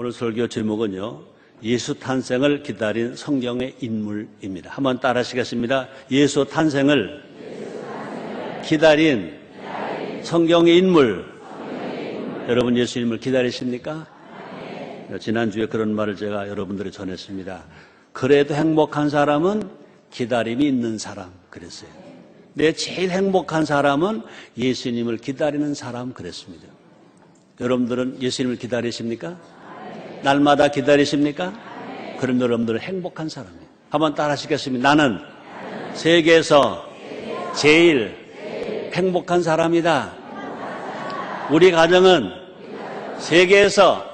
오늘 설교 제목은요, 예수 탄생을 기다린 성경의 인물입니다. 한번 따라 하시겠습니다. 예수 탄생을 기다린 성경의 인물. 여러분 예수님을 기다리십니까? 지난주에 그런 말을 제가 여러분들에게 전했습니다. 그래도 행복한 사람은 기다림이 있는 사람 그랬어요. 내 제일 행복한 사람은 예수님을 기다리는 사람 그랬습니다. 여러분들은 예수님을 기다리십니까? 날마다 기다리십니까? 그럼 여러분들은 행복한 사람이에요. 한번 따라 하시겠습니다. 나는 세계에서 제일 행복한 사람이다. 우리 가정은 세계에서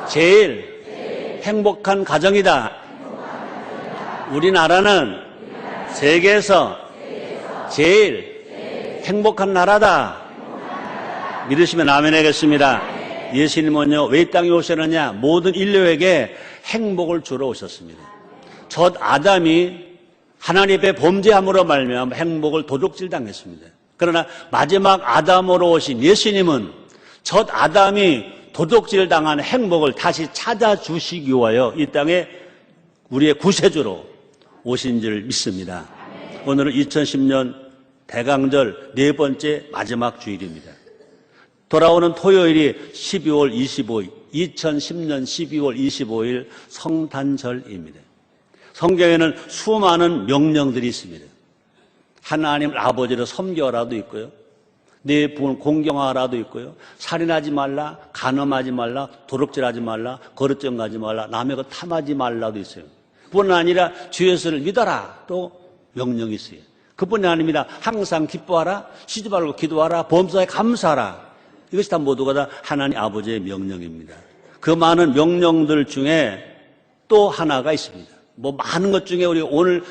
제일 행복한 가정이다. 우리나라는 세계에서 제일 행복한 나라다. 믿으시면 아멘 하겠습니다. 예수님은요, 왜 이 땅에 오셨느냐? 모든 인류에게 행복을 주러 오셨습니다. 첫 아담이 하나님 앞에 범죄함으로 말미암아 행복을 도둑질 당했습니다. 그러나 마지막 아담으로 오신 예수님은 첫 아담이 도둑질 당한 행복을 다시 찾아주시기 위하여 이 땅에 우리의 구세주로 오신 줄 믿습니다. 오늘은 2010년 대강절 네 번째 마지막 주일입니다. 돌아오는 토요일이 12월 25일, 2010년 12월 25일 성탄절입니다. 성경에는 수많은 명령들이 있습니다. 하나님을 아버지로 섬겨라도 있고요. 내 부모를 공경하라도 있고요. 살인하지 말라, 간음하지 말라, 도둑질하지 말라, 거릇증하지 말라, 남의 것 탐하지 말라도 있어요. 그뿐 아니라 주 예수를 믿어라 또 명령이 있어요. 그뿐이 아닙니다. 항상 기뻐하라, 쉬지 말고 기도하라, 범사에 감사하라. 이것이 다 모두가 다 하나님 아버지의 명령입니다. 그 많은 명령들 중에 또 하나가 있습니다. 많은 것 중에 우리 오늘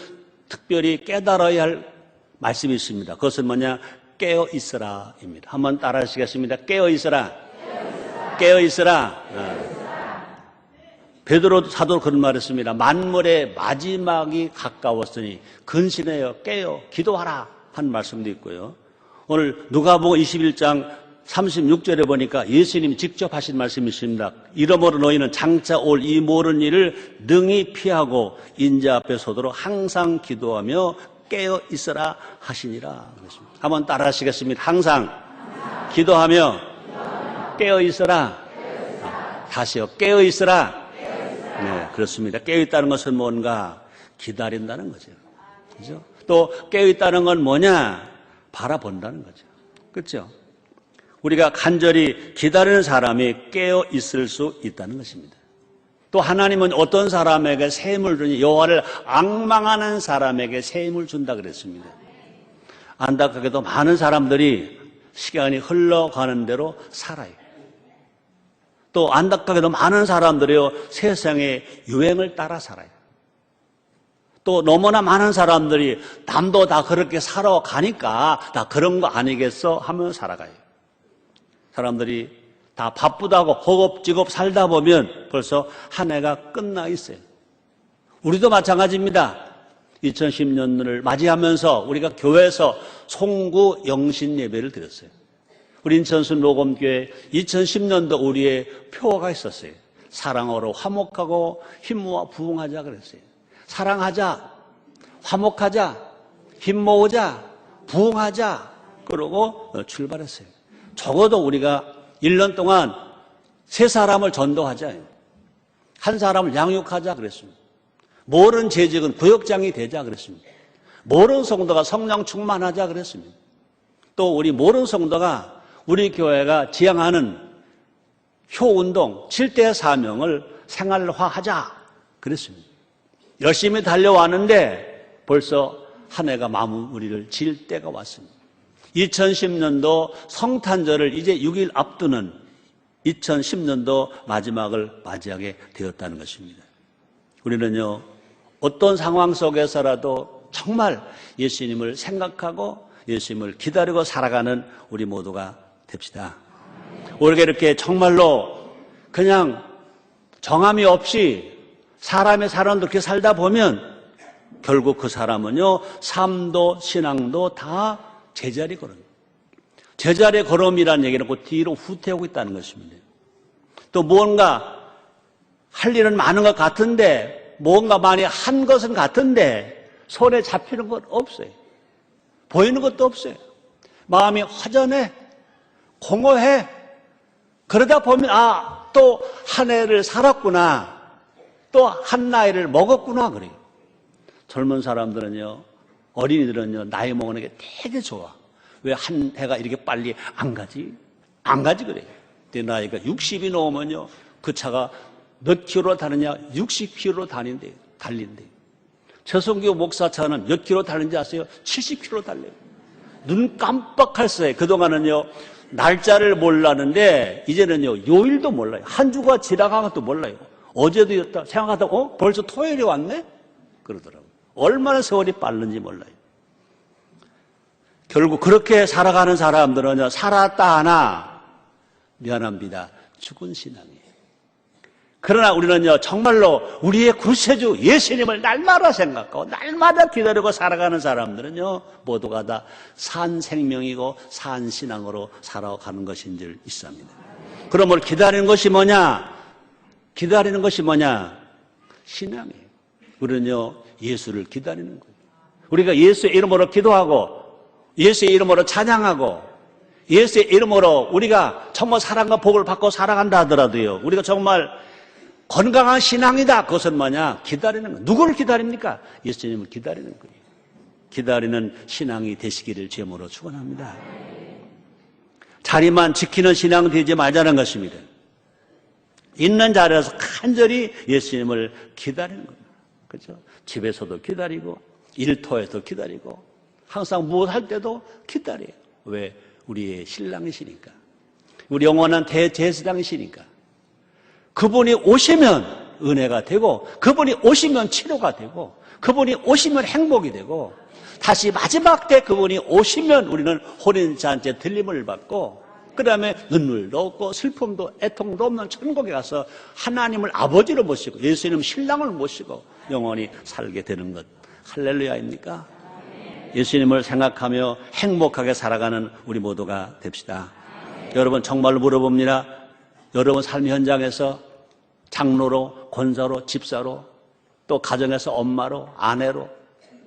특별히 깨달아야 할 말씀이 있습니다. 그것은 뭐냐? 깨어 있으라입니다. 한번 따라 하시겠습니다. 깨어 있으라. 깨어 있으라. 베드로 사도로 그런 말을 했습니다. 만물의 마지막이 가까웠으니 근신하여 깨어 기도하라 한 말씀도 있고요. 오늘 누가복음 21장 36절에 보니까 예수님이 직접 하신 말씀이 있습니다. 이러므로 너희는 장차 올 이 모든 일을 능히 피하고 인자 앞에 서도록 항상 기도하며 깨어 있으라 하시니라. 한번 따라 하시겠습니다. 항상 기도하며 깨어 있으라. 다시요. 깨어 있으라. 네, 그렇습니다. 깨어 있다는 것은 뭔가 기다린다는 거죠. 그죠? 또 깨어 있다는 건 뭐냐? 바라본다는 거죠. 그렇죠? 우리가 간절히 기다리는 사람이 깨어 있을 수 있다는 것입니다. 또 하나님은 어떤 사람에게 새 힘을 주니 여호와를 앙망하는 사람에게 새 힘을 준다 그랬습니다. 안타깝게도 많은 사람들이 시간이 흘러가는 대로 살아요. 또 안타깝게도 많은 사람들이요 세상의 유행을 따라 살아요. 또 너무나 많은 사람들이 남도 다 그렇게 살아가니까 다 그런 거 아니겠어 하며 살아가요. 사람들이 다 바쁘다고 허겁지겁 살다 보면 벌써 한 해가 끝나 있어요. 우리도 마찬가지입니다. 2010년을 맞이하면서 우리가 교회에서 송구 영신 예배를 드렸어요. 우리 인천수 녹음교회 2010년도 우리의 표어가 있었어요. 사랑으로 화목하고 힘 모아 부흥하자 그랬어요. 사랑하자, 화목하자, 힘 모으자, 부흥하자 그러고 출발했어요. 적어도 우리가 1년 동안 3사람을 전도하자. 한 사람을 양육하자 그랬습니다. 모든 재직은 구역장이 되자 그랬습니다. 모든 성도가 성령 충만하자 그랬습니다. 또 우리 모든 성도가 우리 교회가 지향하는 효운동 7대 사명을 생활화하자 그랬습니다. 열심히 달려왔는데 벌써 한 해가 마무리를 지을 때가 왔습니다. 2010년도 성탄절을 이제 6일 앞두는 2010년도 마지막을 맞이하게 되었다는 것입니다. 우리는요, 어떤 상황 속에서라도 정말 예수님을 생각하고 예수님을 기다리고 살아가는 우리 모두가 됩시다. 우리가 이렇게 정말로 그냥 정함이 없이 사람의 사람도 그렇게 살다 보면 결국 그 사람은요, 삶도 신앙도 다 제자리 걸음. 제자리 걸음이라는 얘기는 그 뒤로 후퇴하고 있다는 것입니다. 또 무언가 할 일은 많은 것 같은데, 뭔가 많이 한 것은 같은데 손에 잡히는 건 없어요. 보이는 것도 없어요. 마음이 허전해, 공허해. 그러다 보면 또 한 해를 살았구나, 또 한 나이를 먹었구나 그래요. 젊은 사람들은요, 어린이들은요, 나이 먹는 게 되게 좋아. 왜 한 해가 이렇게 빨리 안 가지? 안 가지 그래요. 내 나이가 60이 넘으면요, 그 차가 몇 킬로 다니냐? 60킬로 달린대요. 최성교 목사 차는 몇 킬로 달리는지 아세요? 70킬로 달려요. 눈 깜빡할 새에. 그동안은요, 날짜를 몰랐는데 이제는요, 요일도 몰라요. 한 주가 지나간 것도 몰라요. 어제도였다 생각하다가 벌써 토요일이 왔네? 그러더라고요. 얼마나 세월이 빠른지 몰라요. 결국 그렇게 살아가는 사람들은요, 살았다 하나 미안합니다, 죽은 신앙이에요. 그러나 우리는요, 정말로 우리의 구세주 예수님을 날마다 생각하고 날마다 기다리고 살아가는 사람들은요, 모두가 다 산 생명이고 산 신앙으로 살아가는 것인 줄 믿습니다. 그러므로 기다리는 것이 뭐냐? 기다리는 것이 뭐냐? 신앙이에요. 우리는요, 예수를 기다리는 거예요. 우리가 예수의 이름으로 기도하고 예수의 이름으로 찬양하고 예수의 이름으로 우리가 정말 사랑과 복을 받고 살아간다 하더라도요, 우리가 정말 건강한 신앙이다. 그것은 뭐냐? 기다리는 거예요. 누구를 기다립니까? 예수님을 기다리는 거예요. 기다리는 신앙이 되시기를 제목으로 축원합니다. 자리만 지키는 신앙 되지 말자는 것입니다. 있는 자리에서 간절히 예수님을 기다리는 겁니다. 그렇죠? 집에서도 기다리고 일터에서 기다리고 항상 무엇 할 때도 기다려요. 왜? 우리의 신랑이시니까. 우리 영원한 대제사장이시니까. 그분이 오시면 은혜가 되고, 그분이 오시면 치료가 되고, 그분이 오시면 행복이 되고, 다시 마지막 때 그분이 오시면 우리는 혼인잔치에 들림을 받고, 그 다음에 눈물도 없고 슬픔도 애통도 없는 천국에 가서 하나님을 아버지로 모시고 예수님 신랑을 모시고 영원히 살게 되는 것. 할렐루야입니까? 예수님을 생각하며 행복하게 살아가는 우리 모두가 됩시다. 여러분, 정말로 물어봅니다. 여러분 삶 현장에서 장로로, 권사로, 집사로, 또 가정에서 엄마로, 아내로,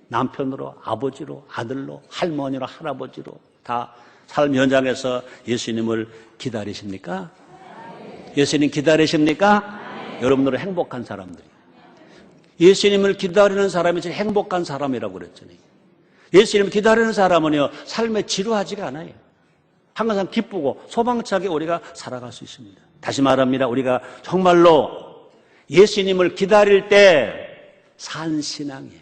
남편으로, 아버지로, 아들로, 할머니로, 할아버지로 다 삶 현장에서 예수님을 기다리십니까? 예수님 기다리십니까? 여러분들은 행복한 사람들이. 예수님을 기다리는 사람이 제일 행복한 사람이라고 그랬잖아요. 예수님을 기다리는 사람은요, 삶에 지루하지가 않아요. 항상 기쁘고 소망차게 우리가 살아갈 수 있습니다. 다시 말합니다. 우리가 정말로 예수님을 기다릴 때 산 신앙이에요.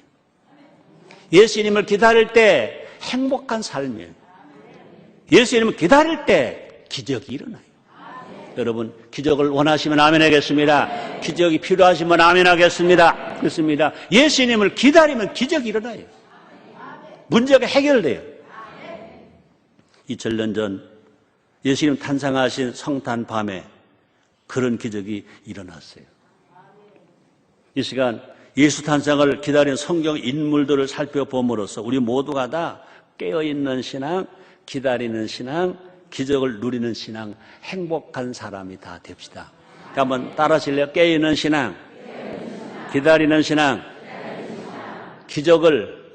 예수님을 기다릴 때 행복한 삶이에요. 예수님을 기다릴 때 기적이 일어나요. 여러분, 기적을 원하시면 아멘 하겠습니다. 기적이 필요하시면 아멘 하겠습니다. 그렇습니다. 예수님을 기다리면 기적이 일어나요. 문제가 해결돼요. 2000년 전 예수님 탄생하신 성탄 밤에 그런 기적이 일어났어요. 이 시간 예수 탄생을 기다린 성경 인물들을 살펴봄으로써 우리 모두가 다 깨어있는 신앙, 기다리는 신앙, 기적을 누리는 신앙, 행복한 사람이 다 됩시다. 한번 따라하실래요? 깨어있는 신앙, 기다리는 신앙, 기적을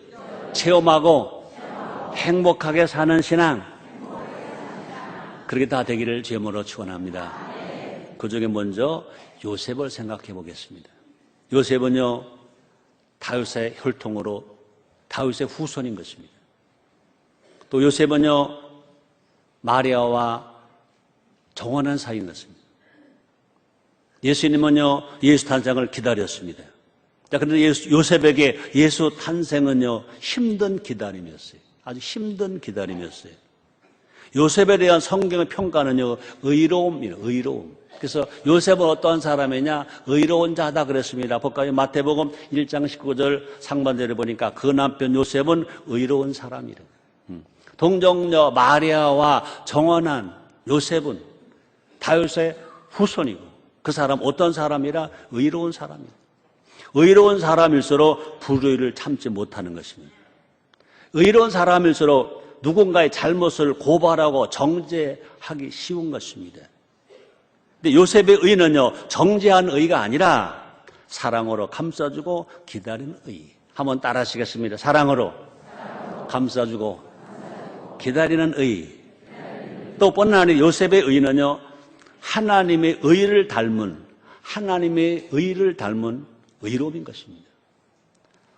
체험하고 행복하게 사는 신앙, 그렇게 다 되기를 제목으로 축원합니다. 그 중에 먼저 요셉을 생각해 보겠습니다. 요셉은요, 다윗의 혈통으로 다윗의 후손인 것입니다. 또 요셉은요, 마리아와 정원한 사이인 것입니다. 예수님은요, 예수 탄생을 기다렸습니다. 자, 그런데 요셉에게 예수 탄생은요, 힘든 기다림이었어요. 아주 힘든 기다림이었어요. 요셉에 대한 성경의 평가는요, 의로움이에요. 의로움. 그래서 요셉은 어떠한 사람이냐? 의로운 자다 그랬습니다. 볼까요? 마태복음 1장 19절 상반절에 보니까 그 남편 요셉은 의로운 사람이래요. 동정녀 마리아와 정원한 요셉은 다윗의 후손이고, 그 사람 어떤 사람이라? 의로운 사람이에요. 의로운 사람일수록 불의를 참지 못하는 것입니다. 의로운 사람일수록 누군가의 잘못을 고발하고 정죄하기 쉬운 것입니다. 근데 요셉의 의는요, 정죄한 의가 아니라 사랑으로 감싸주고 기다리는 의. 한번 따라 하시겠습니다. 사랑으로 감싸주고 기다리는 의. 또 뿐만 아니라 요셉의 의는요, 하나님의 의를 닮은 의로움인 것입니다.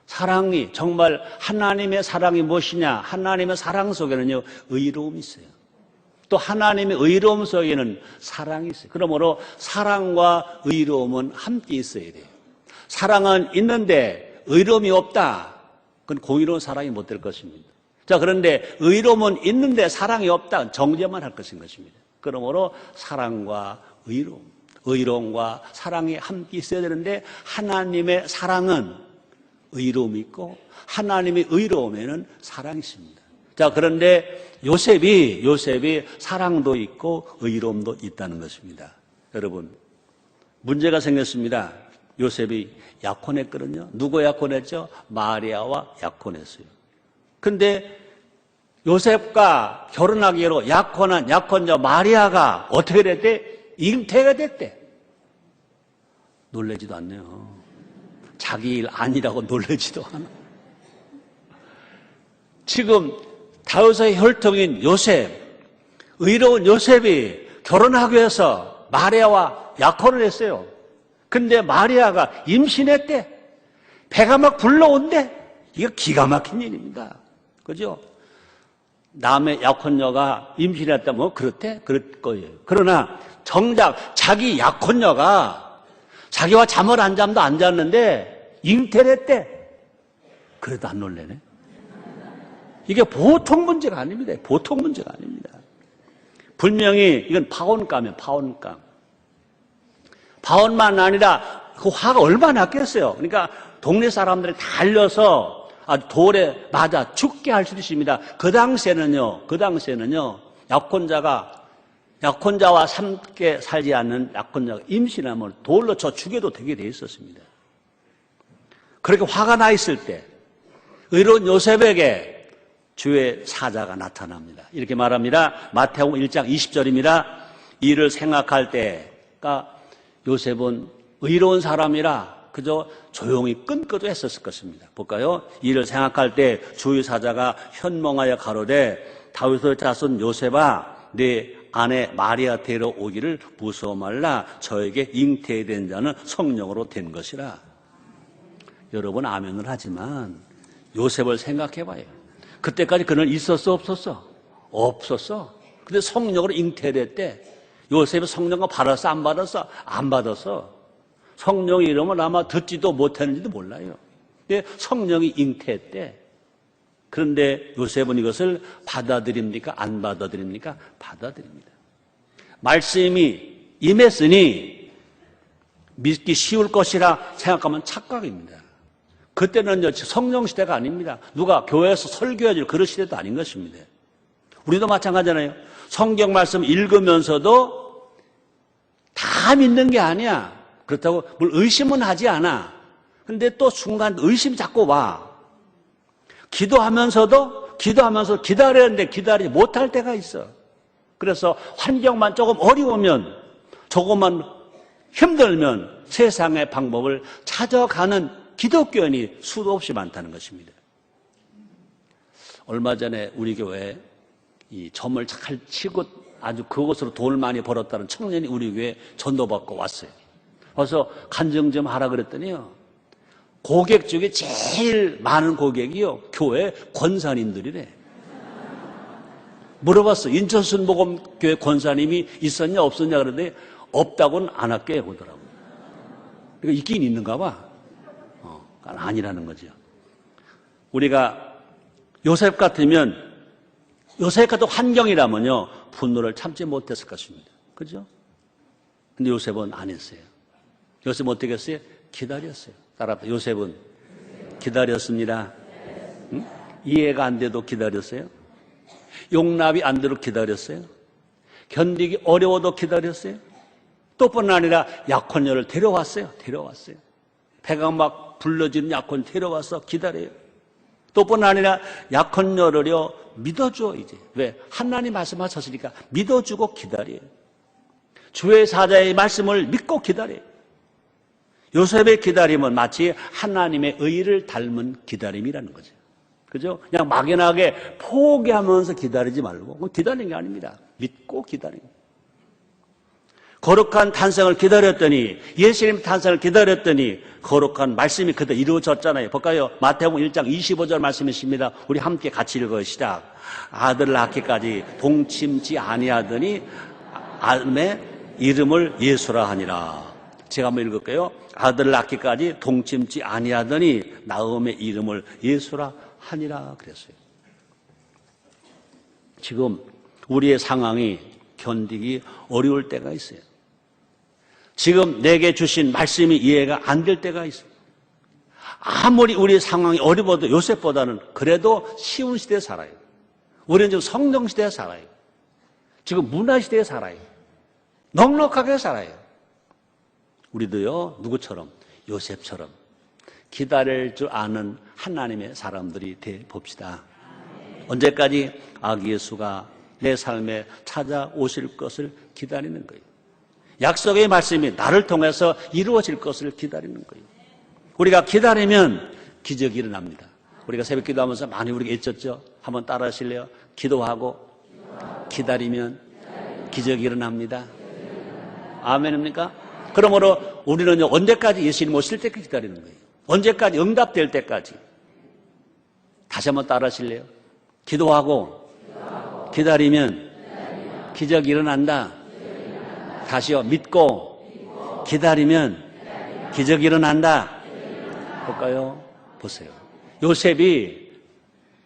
사랑이 정말 하나님의 사랑이 무엇이냐? 하나님의 사랑 속에는요, 의로움이 있어요. 또 하나님의 의로움 속에는 사랑이 있어요. 그러므로 사랑과 의로움은 함께 있어야 돼요. 사랑은 있는데 의로움이 없다. 그건 공의로운 사랑이 못 될 것입니다. 자, 그런데 의로움은 있는데 사랑이 없다. 정죄만 할 것인 것입니다. 그러므로 사랑과 의로움과 사랑이 함께 있어야 되는데 하나님의 사랑은 의로움이 있고 하나님의 의로움에는 사랑이 있습니다. 자, 그런데 요셉이 사랑도 있고 의로움도 있다는 것입니다. 여러분, 문제가 생겼습니다. 요셉이 약혼했거든요. 누구 약혼했죠? 마리아와 약혼했어요. 근데 요셉과 결혼하기로 약혼한 약혼자 마리아가 어떻게 됐대? 잉태가 됐대. 놀라지도 않네요. 자기 일 아니라고 놀라지도 않아. 지금 다윗의 혈통인 요셉, 의로운 요셉이 결혼하기 위해서 마리아와 약혼을 했어요. 근데 마리아가 임신했대. 배가 막 불러온대. 이거 기가 막힌 일입니다. 그죠? 남의 약혼녀가 임신했다면 그렇대? 그럴 거예요. 그러나 정작 자기 약혼녀가 자기와 잠을 안 잠도 안 잤는데 잉태를 했대. 그래도 안 놀래네. 이게 보통 문제가 아닙니다. 보통 문제가 아닙니다. 분명히 이건 파혼감이에요. 파혼감. 파혼만 아니라 그 화가 얼마나 났겠어요. 그러니까 동네 사람들이 달려서 돌에 맞아 죽게 할 수도 있습니다. 그 당시에는요, 약혼자와 함께 살지 않는 약혼자가 임신하면 돌로 쳐 죽여도 되게 돼 있었습니다. 그렇게 화가 나 있을 때, 의로운 요셉에게 주의 사자가 나타납니다. 이렇게 말합니다. 마태복음 1장 20절입니다. 이를 생각할 때가 요셉은 의로운 사람이라 그저 조용히 끊고도 했었을 것입니다. 볼까요? 이를 생각할 때 주의 사자가 현몽하여 가로되 다윗의 자손 요셉아 네 아내 마리아 데려오기를 무서워 말라. 저에게 잉태된 자는 성령으로 된 것이라. 여러분 아멘을 하지만 요셉을 생각해 봐요. 그때까지 그는 있었어 없었어? 없었어. 근데 성령으로 잉태됐대. 요셉이 성령과 받았어 안 받았어? 안 받았어. 성령의 이름을 아마 듣지도 못했는지도 몰라요. 근데 성령이 잉태했대. 그런데 요셉은 이것을 받아들입니까? 안 받아들입니까? 받아들입니다. 말씀이 임했으니 믿기 쉬울 것이라 생각하면 착각입니다. 그때는 성령 시대가 아닙니다. 누가 교회에서 설교해줄 그런 시대도 아닌 것입니다. 우리도 마찬가지잖아요. 성경 말씀 읽으면서도 다 믿는 게 아니야. 그렇다고 뭘 의심은 하지 않아. 근데 또 순간 의심이 자꾸 와. 기도하면서 기다려야 하는데 기다리지 못할 때가 있어. 그래서 환경만 조금 어려우면, 조금만 힘들면 세상의 방법을 찾아가는 기독교인이 수도 없이 많다는 것입니다. 얼마 전에 우리 교회에 이 점을 잘 치고 아주 그것으로 돈을 많이 벌었다는 청년이 우리 교회에 전도받고 왔어요. 그래서 간증 좀 하라 그랬더니요. 고객 중에 제일 많은 고객이요. 교회 권사님들이래. 물어봤어. 인천 순복음교회 권사님이 있었냐 없었냐 그러는데 없다고는 안 할게 그러더라고요. 그러니까 있긴 있는가 봐. 아니라는 거죠. 우리가 요셉 같은 환경이라면요. 분노를 참지 못했을 것입니다. 그죠? 근데 요셉은 안 했어요. 요셉은 어떻게 했어요? 기다렸어요. 따라합니다. 요셉은 기다렸습니다. 응? 이해가 안 돼도 기다렸어요. 용납이 안 돼도 기다렸어요. 견디기 어려워도 기다렸어요. 또뿐 아니라 약혼녀를 데려왔어요. 배가 막 불러지는 약혼 데려와서 기다려요. 또뿐 아니라 약혼녀를요 믿어줘 이제. 왜? 하나님 말씀하셨으니까 믿어주고 기다려요. 주의 사자의 말씀을 믿고 기다려요. 요셉의 기다림은 마치 하나님의 의를 닮은 기다림이라는 거죠. 그죠? 그냥 막연하게 포기하면서 기다리지 말고, 그건 기다리는 게 아닙니다. 믿고 기다리는 거예요. 거룩한 탄생을 기다렸더니, 예수님 탄생을 기다렸더니 거룩한 말씀이 그대로 이루어졌잖아요. 볼까요? 마태복음 1장 25절 말씀이십니다. 우리 함께 같이 읽으시다. 아들 낳기까지 동침지 아니하더니 아름의 이름을 예수라 하니라. 제가 한번 읽을게요. 아들 낳기까지 동침지 아니하더니 나음의 이름을 예수라 하니라 그랬어요. 지금 우리의 상황이 견디기 어려울 때가 있어요. 지금 내게 주신 말씀이 이해가 안 될 때가 있어요. 아무리 우리의 상황이 어려워도 요셉보다는 그래도 쉬운 시대에 살아요. 우리는 지금 성령 시대에 살아요. 지금 문화 시대에 살아요. 넉넉하게 살아요. 우리도요, 누구처럼? 요셉처럼 기다릴 줄 아는 하나님의 사람들이 돼 봅시다. 언제까지? 아기 예수가 내 삶에 찾아오실 것을 기다리는 거예요. 약속의 말씀이 나를 통해서 이루어질 것을 기다리는 거예요. 우리가 기다리면 기적이 일어납니다. 우리가 새벽 기도하면서 많이 우리가 외쳤죠? 한번 따라 하실래요? 기도하고 기다리면 기적이 일어납니다. 아멘입니까? 그러므로 우리는 언제까지 예수님 오실 때까지 기다리는 거예요. 언제까지? 응답될 때까지. 다시 한번 따라 하실래요? 기도하고 기다리면 기적이 일어난다. 다시요. 믿고 기다리면 기적이 일어난다. 볼까요? 보세요. 요셉이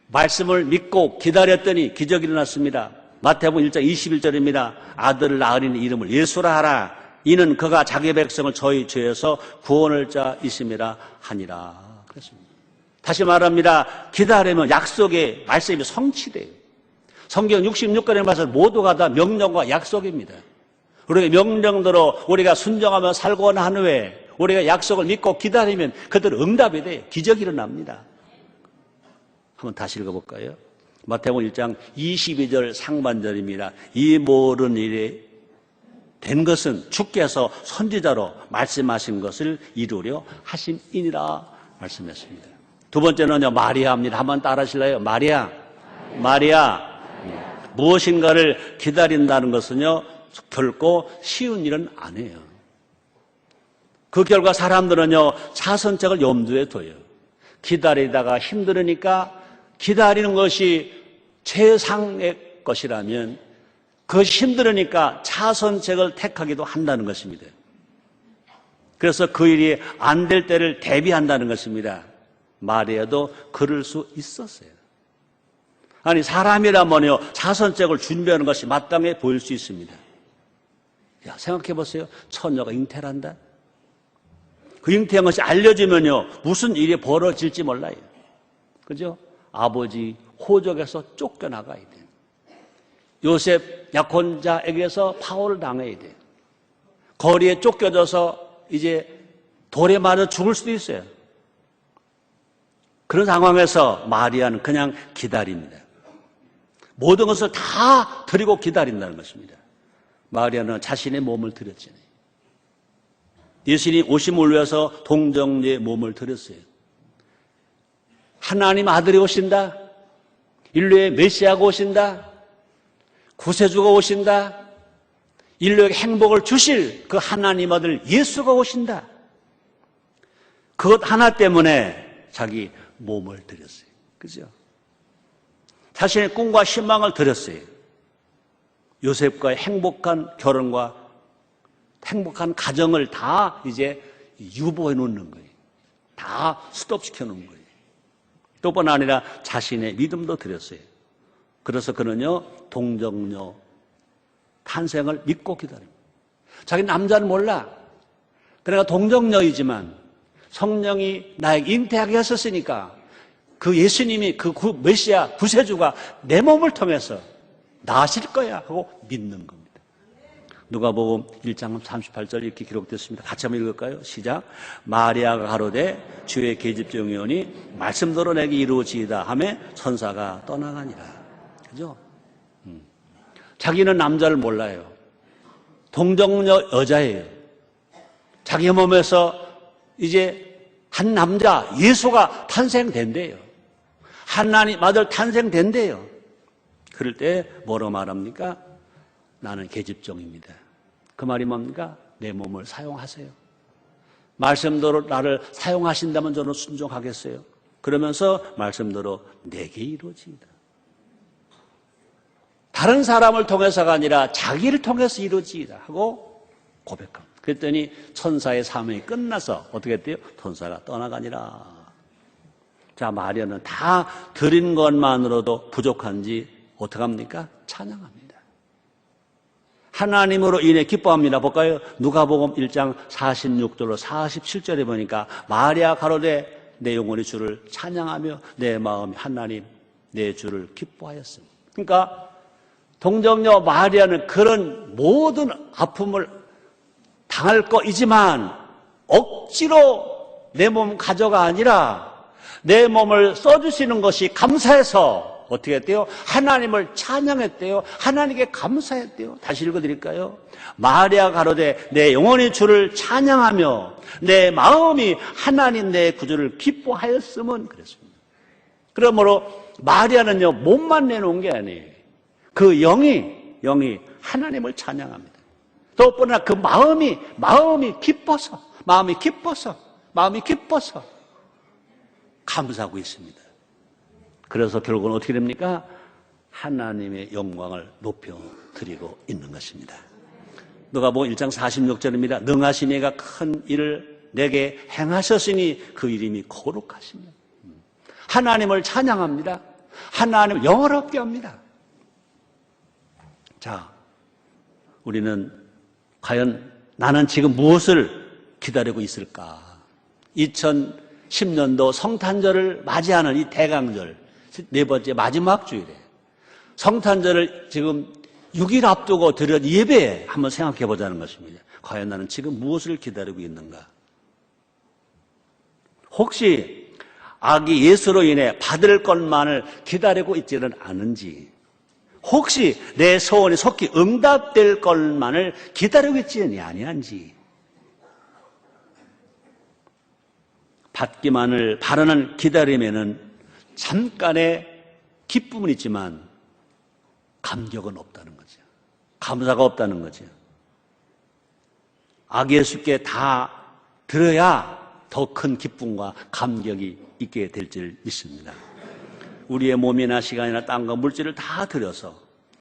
말씀을 믿고 기다렸더니 기적이 일어났습니다. 마태복음 1장 21절입니다. 아들을 낳으리니 이름을 예수라 하라. 이는 그가 자기 백성을 저희 죄에서 구원할 자이심이라 하니라. 그렇습니다. 다시 말합니다. 기다리면 약속의 말씀이 성취돼요. 성경 66권에 봐서 모두가 다 명령과 약속입니다. 우리가 명령대로 우리가 순종하며 살고 난 후에 우리가 약속을 믿고 기다리면 그대로 응답이 돼요. 기적이 일어납니다. 한번 다시 읽어볼까요? 마태복음 1장 22절 상반절입니다. 이 모든 일에 된 것은 주께서 선지자로 말씀하신 것을 이루려 하심이니라 말씀했습니다. 두 번째는요, 마리아입니다. 한번 따라 하실래요? 마리아. 무엇인가를 기다린다는 것은요, 결코 쉬운 일은 아니에요. 그 결과 사람들은요, 차선책을 염두에 둬요. 기다리다가 힘들으니까 기다리는 것이 최상의 것이라면 그것이 힘들으니까 차선책을 택하기도 한다는 것입니다. 그래서 그 일이 안 될 때를 대비한다는 것입니다. 마리아도 그럴 수 있었어요. 아니, 사람이라면요, 차선책을 준비하는 것이 마땅해 보일 수 있습니다. 야, 생각해 보세요. 처녀가 잉태한다. 그 잉태한 것이 알려지면요, 무슨 일이 벌어질지 몰라요. 그죠? 아버지 호적에서 쫓겨나가야 돼요. 요셉 약혼자에게서 파혼을 당해야 돼요. 거리에 쫓겨져서 이제 돌에 맞아 죽을 수도 있어요. 그런 상황에서 마리아는 그냥 기다립니다. 모든 것을 다 드리고 기다린다는 것입니다. 마리아는 자신의 몸을 드렸잖아요. 예수님이 오심을 위해서 동정녀의 몸을 드렸어요. 하나님 아들이 오신다. 인류의 메시아가 오신다. 구세주가 오신다. 인류에게 행복을 주실 그 하나님 아들 예수가 오신다. 그것 하나 때문에 자기 몸을 드렸어요. 그죠? 자신의 꿈과 희망을 드렸어요. 요셉과의 행복한 결혼과 행복한 가정을 다 이제 유보해 놓는 거예요. 다 스톱시켜 놓은 거예요. 또뿐 아니라 자신의 믿음도 드렸어요. 그래서 그는요, 동정녀 탄생을 믿고 기다립니다. 자기 남자는 몰라. 그러니까 동정녀이지만 성령이 나에게 잉태하게 하셨으니까 그 예수님이 그 메시아 구세주가 내 몸을 통해서 나으실 거야 하고 믿는 겁니다. 누가복음 1장 38절 이렇게 기록됐습니다. 같이 한번 읽을까요? 시작. 마리아가 가로되 주의 계집종이 오니 말씀대로 내게 이루어지이다 하며 천사가 떠나가니라. 그죠? 자기는 남자를 몰라요. 동정녀 여자예요. 자기 몸에서 이제 한 남자 예수가 탄생된대요. 하나님 아들 탄생된대요. 그럴 때 뭐로 말합니까? 나는 계집종입니다. 그 말이 뭡니까? 내 몸을 사용하세요. 말씀대로 나를 사용하신다면 저는 순종하겠어요. 그러면서 말씀대로 내게 이루어집니다. 다른 사람을 통해서가 아니라 자기를 통해서 이루어지다 하고 고백합니다. 그랬더니 천사의 사명이 끝나서 어떻게 했대요? 천사가 떠나가니라. 자, 마리아는 다 드린 것만으로도 부족한지 어떻게 합니까? 찬양합니다. 하나님으로 인해 기뻐합니다. 볼까요? 누가복음 1장 46절로 47절에 보니까 마리아 가로되 내 영혼이 주를 찬양하며 내 마음이 하나님 내 주를 기뻐하였습니다. 그러니까 동정녀 마리아는 그런 모든 아픔을 당할 거이지만 억지로 내 몸 가져가 아니라 내 몸을 써주시는 것이 감사해서 어떻게 했대요? 하나님을 찬양했대요. 하나님께 감사했대요. 다시 읽어드릴까요? 마리아 가로되 내 영혼이 주를 찬양하며 내 마음이 하나님 내 구주를 기뻐하였음은 그랬습니다. 그러므로 마리아는요 몸만 내놓은 게 아니에요. 그 영이 하나님을 찬양합니다. 또 뿐나 그 마음이 기뻐서 감사하고 있습니다. 그래서 결국은 어떻게 됩니까? 하나님의 영광을 높여드리고 있는 것입니다. 누가복음 1장 46절입니다. 능하신 이가 큰 일을 내게 행하셨으니 그 이름이 거룩하시며 하나님을 찬양합니다. 하나님을 영화롭게 합니다. 자, 우리는 과연 나는 지금 무엇을 기다리고 있을까? 2010년도 성탄절을 맞이하는 이 대강절 네 번째 마지막 주일에 성탄절을 지금 6일 앞두고 드린 예배에 한번 생각해 보자는 것입니다. 과연 나는 지금 무엇을 기다리고 있는가? 혹시 아기 예수로 인해 받을 것만을 기다리고 있지는 않은지, 혹시 내 소원이 속히 응답될 것만을 기다리고 있지는 아니한지, 받기만을 바라는 기다림에는 잠깐의 기쁨은 있지만 감격은 없다는 거죠. 감사가 없다는 거죠. 아기 예수께 다 들어야 더 큰 기쁨과 감격이 있게 될 줄 믿습니다. 우리의 몸이나 시간이나 땅과 물질을 다 들여서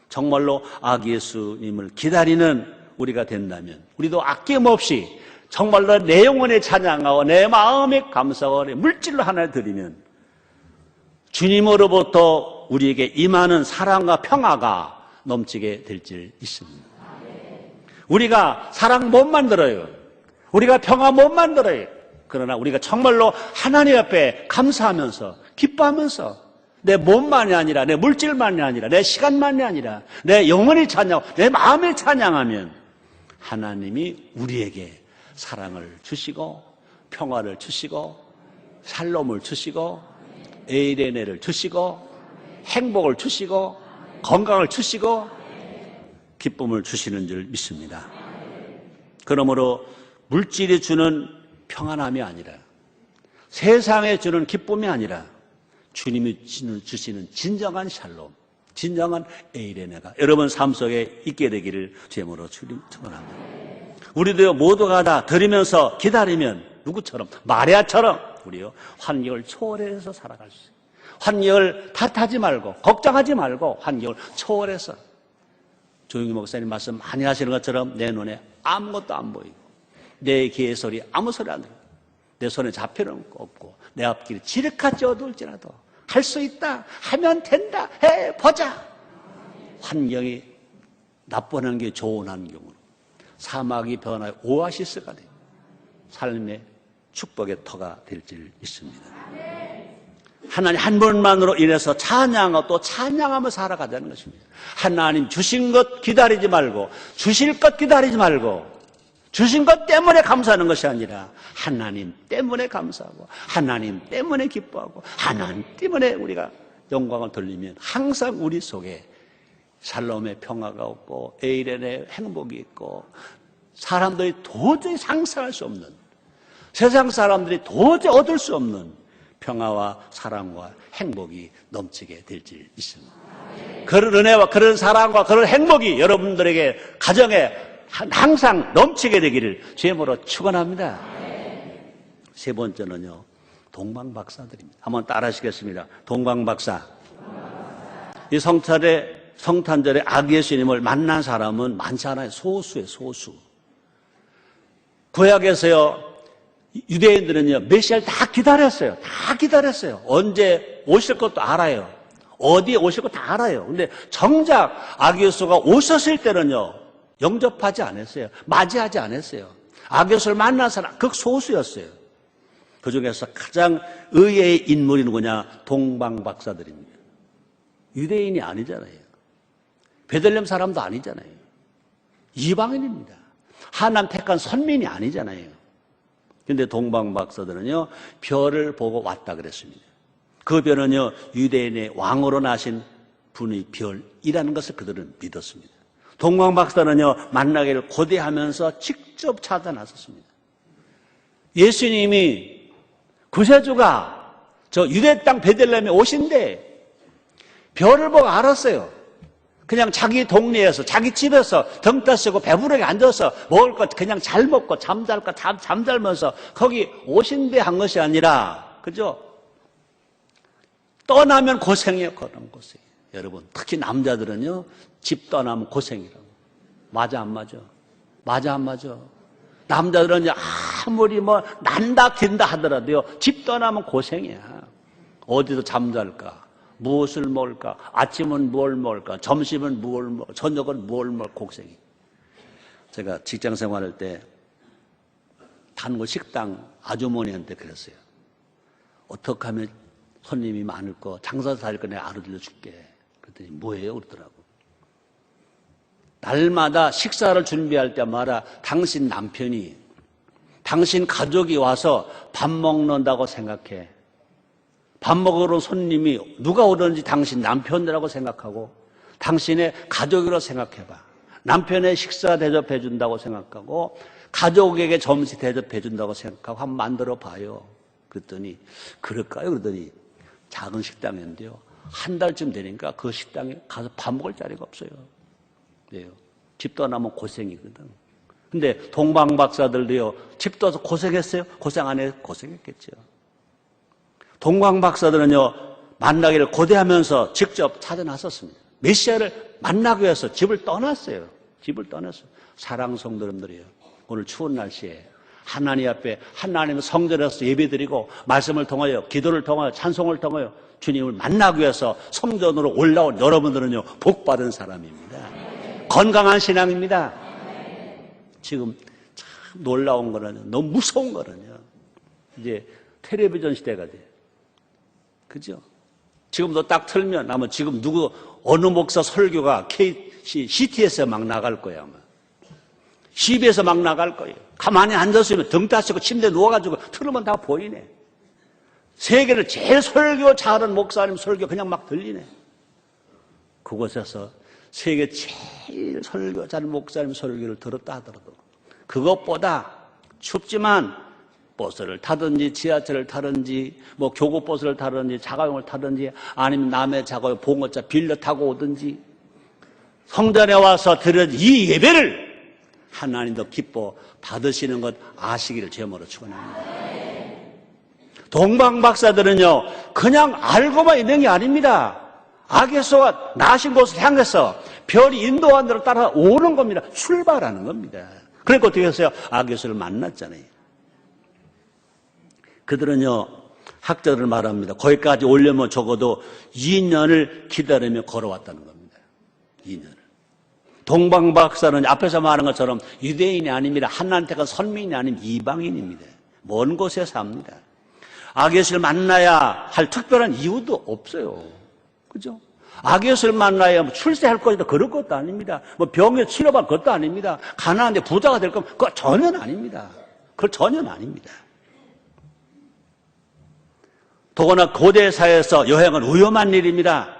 정말로 아기 예수님을 기다리는 우리가 된다면 우리도 아낌없이 정말로 내 영혼에 찬양하고 내 마음에 감사하고 내 물질로 하나를 드리면 주님으로부터 우리에게 임하는 사랑과 평화가 넘치게 될 줄 믿습니다. 우리가 사랑 못 만들어요. 우리가 평화 못 만들어요. 그러나 우리가 정말로 하나님 앞에 감사하면서 기뻐하면서 내 몸만이 아니라 내 물질만이 아니라 내 시간만이 아니라 내 영혼이 찬양하고 내 마음을 찬양하면 하나님이 우리에게 사랑을 주시고 평화를 주시고 샬롬을 주시고 에이레네를 주시고 행복을 주시고 건강을 주시고 기쁨을 주시는 줄 믿습니다. 그러므로 물질이 주는 평안함이 아니라 세상에 주는 기쁨이 아니라 주님이 주시는 진정한 샬롬, 진정한 에이레네가 여러분 삶 속에 있게 되기를 주님으로 축원합니다. 우리도 모두가 다 드리면서 기다리면 누구처럼 마리아처럼 우리요 환경을 초월해서 살아갈 수 있어요. 환경을 탓하지 말고 걱정하지 말고 환경을 초월해서 조용히 목사님 말씀 많이 하시는 것처럼 내 눈에 아무것도 안 보이고 내 귀의 소리 아무 소리 안 들려 내 손에 잡히는 거 없고 내 앞길이 지륵같이 어두울지라도 할 수 있다 하면 된다 해보자. 환경이 나쁘는 게 좋은 환경으로 사막이 변하여 오아시스가 돼요. 삶의 축복의 터가 될 줄 믿습니다. 하나님 한 분만으로 인해서 찬양하고 또 찬양하며 살아가자는 것입니다. 하나님 주신 것 기다리지 말고 주실 것 기다리지 말고 주신 것 때문에 감사하는 것이 아니라 하나님 때문에 감사하고 하나님 때문에 기뻐하고 하나님 때문에 우리가 영광을 돌리면 항상 우리 속에 샬롬의 평화가 없고 에이렌의 행복이 있고 사람들이 도저히 상상할 수 없는, 세상 사람들이 도저히 얻을 수 없는 평화와 사랑과 행복이 넘치게 될 줄 믿습니다. 그런 은혜와 그런 사랑과 그런 행복이 여러분들에게 가정에 항상 넘치게 되기를 주님으로 축원합니다. 세 번째는요, 동방박사들입니다. 한번 따라 하시겠습니다. 동방박사. 이 성탄절에 아기 예수님을 만난 사람은 많지 않아요. 소수예요, 소수. 구약에서요, 유대인들은요, 메시아를 다 기다렸어요. 다 기다렸어요. 언제 오실 것도 알아요. 어디에 오실 것 다 알아요. 근데 정작 아기 예수가 오셨을 때는요, 영접하지 않았어요. 맞이하지 않았어요. 아기 예수를 만난 사람 극소수였어요. 그 중에서 가장 의외의 인물이 누구냐? 동방박사들입니다. 유대인이 아니잖아요. 베들레헴 사람도 아니잖아요. 이방인입니다. 하나님 택한 선민이 아니잖아요. 그런데 동방박사들은요, 별을 보고 왔다 그랬습니다. 그 별은요, 유대인의 왕으로 나신 분의 별이라는 것을 그들은 믿었습니다. 동방박사는요, 만나기를 고대하면서 직접 찾아 나섰습니다. 예수님이 구세주가 저 유대 땅 베들레헴에 오신데 별을 보고 알았어요. 그냥 자기 동네에서 자기 집에서 등 따시고 배부르게 앉아서 먹을 것 그냥 잘 먹고 잠잘 것 잠잘면서 거기 오신데 한 것이 아니라, 그죠? 떠나면 고생이에요. 그런 고생. 여러분, 특히 남자들은요, 집 떠나면 고생이라고. 맞아 안 맞아? 맞아 안 맞아? 남자들은 이제 아무리 뭐 난다 튄다 하더라도요, 집 떠나면 고생이야. 어디서 잠잘까? 무엇을 먹을까? 아침은 뭘 먹을까? 점심은 뭘 먹을까? 저녁은 뭘 먹을까? 고생이. 제가 직장 생활할 때 단골 식당 아주머니한테 그랬어요. 어떻게 하면 손님이 많을 거, 장사 잘 거 내가 알아들려줄게. 그랬더니 뭐예요? 그러더라고. 날마다 식사를 준비할 때마다 당신 남편이, 당신 가족이 와서 밥 먹는다고 생각해. 밥 먹으러 온 손님이 누가 오든지 당신 남편이라고 생각하고 당신의 가족이라고 생각해봐. 남편의 식사 대접해 준다고 생각하고 가족에게 점심 대접해 준다고 생각하고 한번 만들어 봐요. 그랬더니 그럴까요? 그러더니 작은 식당인데요, 한 달쯤 되니까 그 식당에 가서 밥 먹을 자리가 없어요. 왜요? 집 떠나면 고생이거든. 근데 동방박사들도요, 집 떠서 고생했어요? 고생 안 해요? 고생했겠죠. 동방박사들은요, 만나기를 고대하면서 직접 찾아 나섰습니다. 메시아를 만나기 위해서 집을 떠났어요. 집을 떠났어요. 사랑 성도님들이에요. 오늘 추운 날씨에 하나님 앞에 하나님의 성전에서 예배드리고 말씀을 통하여 기도를 통하여 찬송을 통하여 주님을 만나기 위해서 성전으로 올라온 여러분들은요, 복받은 사람입니다. 건강한 신앙입니다. 지금 참 놀라운 거는요, 너무 무서운 거는요, 이제 텔레비전 시대가 돼요. 그죠? 지금도 딱 틀면 아마 지금 누구 어느 목사 설교가 CT에서 막 나갈 거예요. 아마 CB에서 막 나갈 거예요. 가만히 앉았으면 등 따시고 침대에 누워가지고 틀으면 다 보이네. 세계를 제일 설교 잘하는 목사님 설교 그냥 막 들리네. 그곳에서 세계 제일 설교 잘하는 목사님 설교를 들었다 하더라도 그것보다 춥지만 버스를 타든지 지하철을 타든지 뭐 교구버스를 타든지 자가용을 타든지 아니면 남의 자가용 봉고차 빌려 타고 오든지 성전에 와서 드린 이 예배를 하나님도 기뻐 받으시는 것 아시기를 제모로 축원합니다. 동방박사들은요, 그냥 알고만 있는 게 아닙니다. 아기예수가 나신 곳을 향해서 별이 인도한 대로 따라 오는 겁니다. 출발하는 겁니다. 그러니까 어떻게 했어요? 아기예수를 만났잖아요. 그들은요, 학자들 말합니다. 거기까지 오려면 적어도 2년을 기다리며 걸어왔다는 겁니다. 2년을. 동방박사는 앞에서 말한 것처럼 유대인이 아닙니다. 하나님 택한 선민이 아닌 이방인입니다. 먼 곳에 삽니다. 아기예수를 만나야 할 특별한 이유도 없어요. 그죠? 아기예수를 만나야 뭐 출세할 것이다 그럴 것도 아닙니다. 뭐 병에 치료받을 것도 아닙니다. 가난한데 부자가 될 거면 그거 전혀 아닙니다. 그건 전혀 아닙니다. 더구나 고대 사회에서 여행은 위험한 일입니다.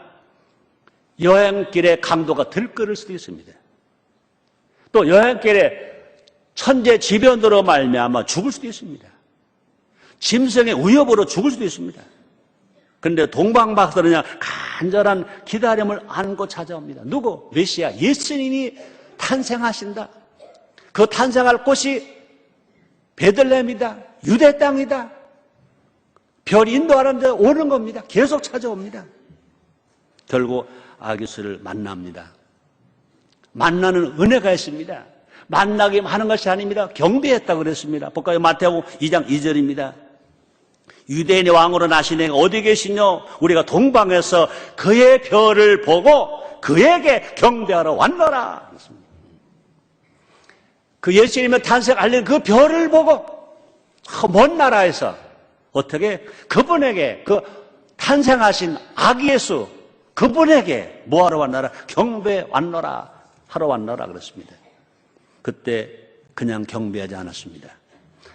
여행길의 강도가 들끓을 수도 있습니다. 또 여행길에 천재지변으로 말미암아 죽을 수도 있습니다. 짐승의 위협으로 죽을 수도 있습니다. 그런데 동방박사는요, 간절한 기다림을 안고 찾아옵니다. 누구? 메시아 예수님이 탄생하신다. 그 탄생할 곳이 베들레헴이다. 유대 땅이다. 별 인도하는 데 오는 겁니다. 계속 찾아옵니다. 결국 아기수를 만납니다. 만나는 은혜가 있습니다. 만나게 하는 것이 아닙니다. 경배했다고 그랬습니다. 볼까요? 마태복음 2장 2절입니다. 유대인의 왕으로 나신 애가 어디 계시뇨? 우리가 동방에서 그의 별을 보고 그에게 경배하러 왔노라. 그 예수님의 탄생 알린 그 별을 보고 먼 나라에서 어떻게 그분에게 그 탄생하신 아기 예수 그분에게 뭐하러 왔노라? 경배 왔노라. 하러 왔노라 그랬습니다. 그때 그냥 경배하지 않았습니다.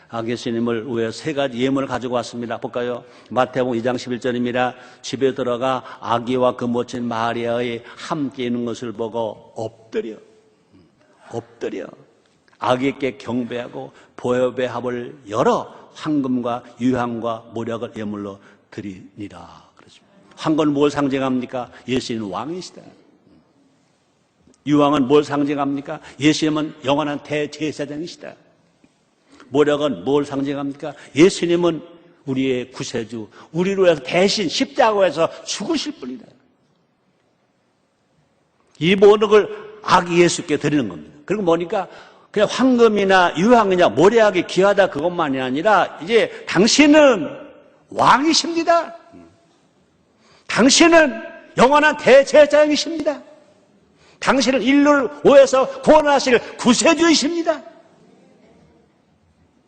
아기 예수님을 위해 세 가지 예물을 가지고 왔습니다. 볼까요? 마태복음 2장 11절입니다. 집에 들어가 아기와 그 모친 마리아의 함께 있는 것을 보고 엎드려 아기께 경배하고 보혈의 합을 열어 황금과 유향과 모략을 예물로 드리니라. 그렇습니다. 황금은 뭘 상징합니까? 예수님은 왕이시다. 유황은 뭘 상징합니까? 예수님은 영원한 대제사장이시다. 모략은 뭘 상징합니까? 예수님은 우리의 구세주, 우리로 해서 대신 십자가에서 죽으실 분이다. 이 모든 걸 아기 예수께 드리는 겁니다. 그리고 뭐니까 그냥 황금이나 유황이냐 모략이 귀하다 그것만이 아니라 이제 당신은 왕이십니다. 당신은 영원한 대제사장이십니다. 당신은 인류를 오해서 구원하실 구세주이십니다.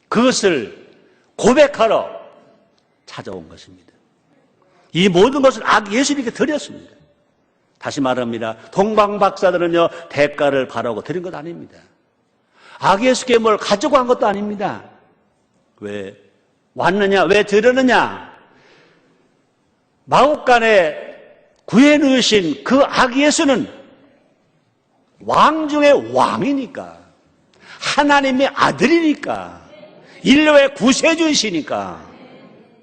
그것을 고백하러 찾아온 것입니다. 이 모든 것을 아기 예수님께 드렸습니다. 다시 말합니다. 동방박사들은요 대가를 바라고 드린 것 아닙니다. 아기 예수께 뭘 가지고 간 것도 아닙니다. 왜 왔느냐? 왜 드렸느냐? 마국간에 구해 놓으신 그 아기 예수는 왕 중의 왕이니까, 하나님의 아들이니까, 인류의 구세주이시니까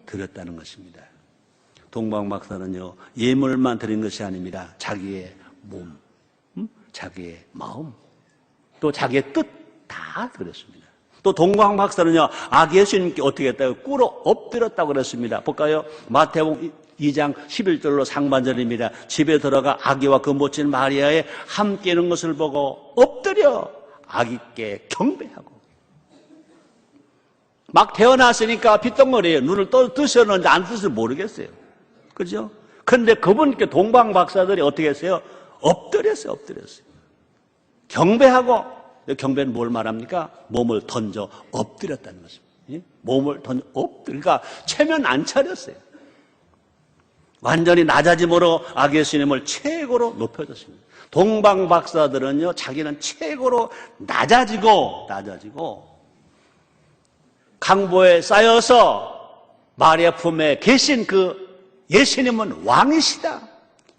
드렸다는 것입니다. 동방박사는요 예물만 드린 것이 아닙니다. 자기의 몸, 자기의 마음, 또 자기의 뜻 다 드렸습니다. 또 동방박사는요 아기 예수님께 어떻게 했다고? 꿇어 엎드렸다고 그랬습니다. 볼까요? 마태복음 2장 11절로 상반절입니다. 집에 들어가 아기와 그 모친 마리아의 함께 있는 것을 보고 엎드려 아기께 경배하고. 막 태어났으니까 핏덩어리에 눈을 뜨셨는지 안 뜨셨는지 모르겠어요. 그죠? 그런데 그분께 동방박사들이 어떻게 했어요? 엎드렸어요. 경배하고. 경배는 뭘 말합니까? 몸을 던져 엎드렸다는 것입니다. 몸을 던져 그러니까 체면 안 차렸어요. 완전히 낮아짐으로 아기 예수님을 최고로 높여줬습니다. 동방박사들은요 자기는 최고로 낮아지고 강보에 쌓여서 마리아 품에 계신 그 예수님은 왕이시다,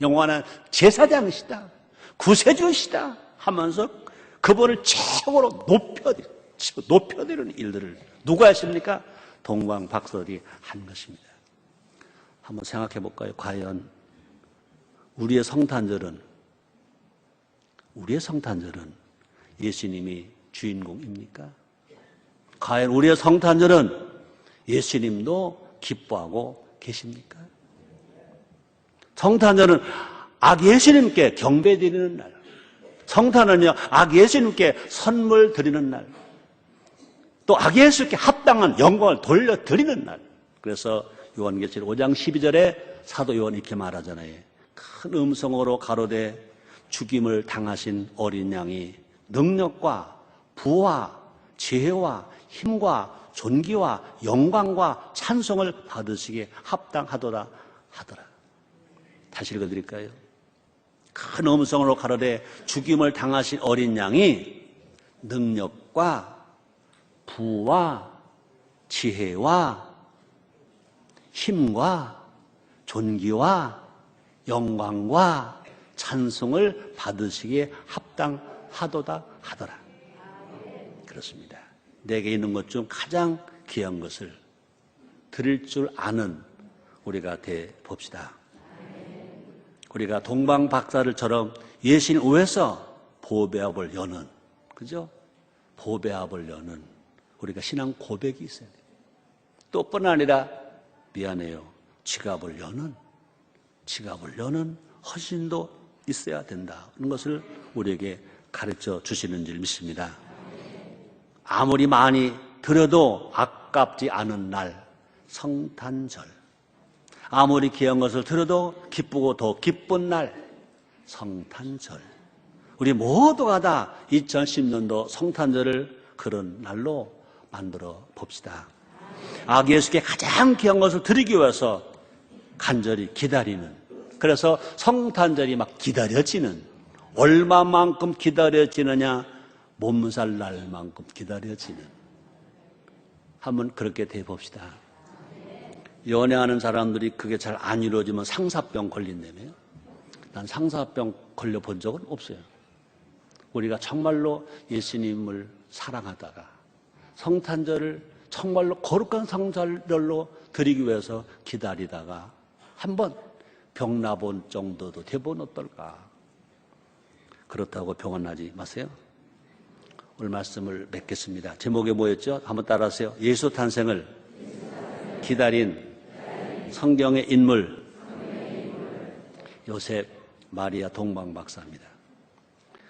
영원한 제사장이시다, 구세주시다 하면서 그분을 최고로 높여드리는 일들을 누가 했습니까? 동방박사들이 한 것입니다. 한번 생각해 볼까요? 과연 우리의 성탄절은 예수님이 주인공입니까? 과연 우리의 성탄절은 예수님도 기뻐하고 계십니까? 성탄절은 아기 예수님께 경배드리는 날, 성탄은요 아기 예수님께 선물 드리는 날, 또 아기 예수님께 합당한 영광을 돌려드리는 날. 그래서 요한계시록 5장 12절에 사도 요한이 이렇게 말하잖아요. 큰 음성으로 가로되 죽임을 당하신 어린 양이 능력과 부와 지혜와 힘과 존귀와 영광과 찬송을 받으시기에 합당하도다 하더라. 다시 읽어드릴까요? 큰 음성으로 가로되 죽임을 당하신 어린 양이 능력과 부와 지혜와 힘과 존귀와 영광과 찬송을 받으시기에 합당하도다 하더라. 그렇습니다. 내게 있는 것 중 가장 귀한 것을 드릴 줄 아는 우리가 돼 봅시다. 우리가 동방박사들처럼 예수님 위에서 보배압을 여는, 그죠? 보배압을 여는 우리가 신앙 고백이 있어야 돼요. 또 뿐 아니라 미안해요. 지갑을 여는 헌신도 있어야 된다는 것을 우리에게 가르쳐 주시는 줄 믿습니다. 아무리 많이 드려도 아깝지 않은 날, 성탄절. 아무리 귀한 것을 드려도 기쁘고 더 기쁜 날, 성탄절. 우리 모두가 다 2010년도 성탄절을 그런 날로 만들어 봅시다. 아기 예수께 가장 귀한 것을 드리기 위해서 간절히 기다리는, 그래서 성탄절이 막 기다려지는, 얼마만큼 기다려지느냐, 몸살 날만큼 기다려지는, 한번 그렇게 돼 봅시다. 연애하는 사람들이 그게 잘 안 이루어지면 상사병 걸린다며요. 난 상사병 걸려본 적은 없어요. 우리가 정말로 예수님을 사랑하다가 성탄절을 정말로 거룩한 성탄절로 드리기 위해서 기다리다가 한번 병 나본 정도도 돼본 어떨까? 그렇다고 병원 나지 마세요. 오늘 말씀을 맺겠습니다. 제목이 뭐였죠? 한번 따라하세요. 예수 탄생을 기다린 성경의 인물 요셉, 마리아 동방박사입니다.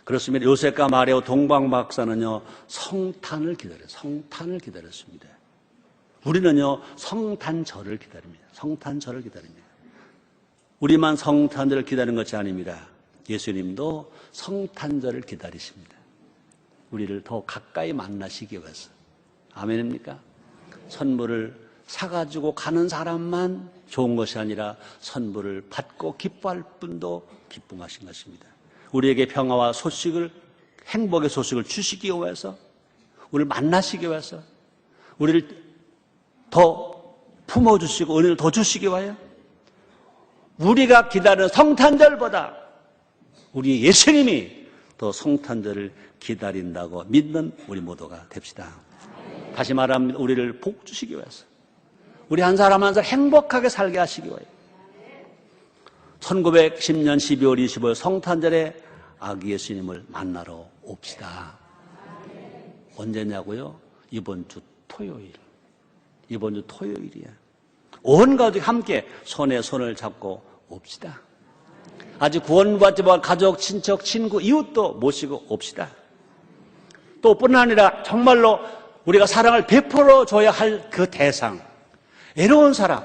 그렇습니다. 요셉과 마리아 동방박사는요, 성탄을 기다려요. 성탄을 기다렸습니다. 우리는요, 성탄절을 기다립니다. 성탄절을 기다립니다. 우리만 성탄절을 기다리는 것이 아닙니다. 예수님도 성탄절을 기다리십니다. 우리를 더 가까이 만나시기 위해서. 아멘입니까? 선물을 사가지고 가는 사람만 좋은 것이 아니라 선물을 받고 기뻐할 분도 기쁨하신 것입니다. 우리에게 평화와 소식을, 행복의 소식을 주시기 위해서, 우리를 만나시기 위해서, 우리를 더 품어주시고 은혜를 더 주시기 위하여, 우리가 기다리는 성탄절보다 우리 예수님이 더 성탄절을 기다린다고 믿는 우리 모두가 됩시다. 다시 말하면 우리를 복 주시기 위해서, 우리 한 사람 한 사람 행복하게 살게 하시기 위하여 1910년 12월 25일 성탄절에 아기 예수님을 만나러 옵시다. 언제냐고요? 이번 주 토요일. 이번 주 토요일이야. 온 가족이 함께 손에 손을 잡고 옵시다. 아직 구원받지 못한 가족, 친척, 친구, 이웃도 모시고 옵시다. 또 뿐 아니라 정말로 우리가 사랑을 베풀어 줘야 할 그 대상, 외로운 사람,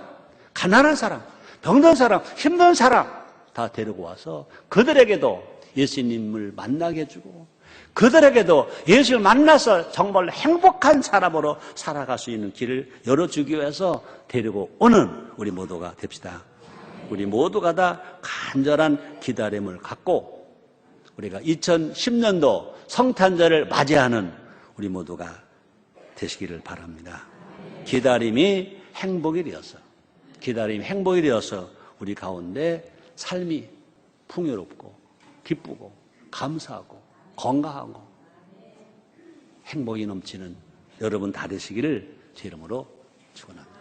가난한 사람, 병든 사람, 힘든 사람 다 데리고 와서 그들에게도 예수님을 만나게 해주고, 그들에게도 예수를 만나서 정말 행복한 사람으로 살아갈 수 있는 길을 열어주기 위해서 데리고 오는 우리 모두가 됩시다. 우리 모두가 다 간절한 기다림을 갖고 우리가 2010년도 성탄절을 맞이하는 우리 모두가 되시기를 바랍니다. 기다림이 행복이 되어서, 기다림이 행복이 되어서 우리 가운데 삶이 풍요롭고 기쁘고 감사하고 건강하고 행복이 넘치는 여러분 다 되시기를 제 이름으로 축원합니다.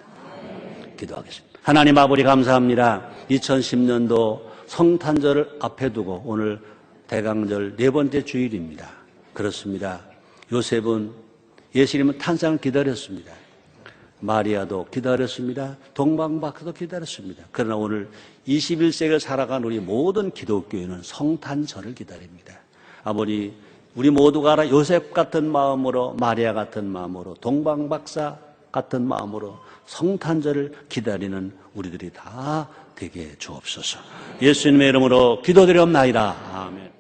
기도하겠습니다. 하나님 아버지 감사합니다. 2010년도 성탄절을 앞에 두고 오늘 대강절 네 번째 주일입니다. 그렇습니다. 요셉은 예수님은 탄생을 기다렸습니다. 마리아도 기다렸습니다. 동방박사도 기다렸습니다. 그러나 오늘 21세기를 살아간 우리 모든 기독교인은 성탄절을 기다립니다. 아버지, 우리 모두가 알아 요셉 같은 마음으로, 마리아 같은 마음으로, 동방박사 같은 마음으로 성탄절을 기다리는 우리들이 다 되게 주옵소서. 예수님의 이름으로 기도드리옵나이다. 아멘.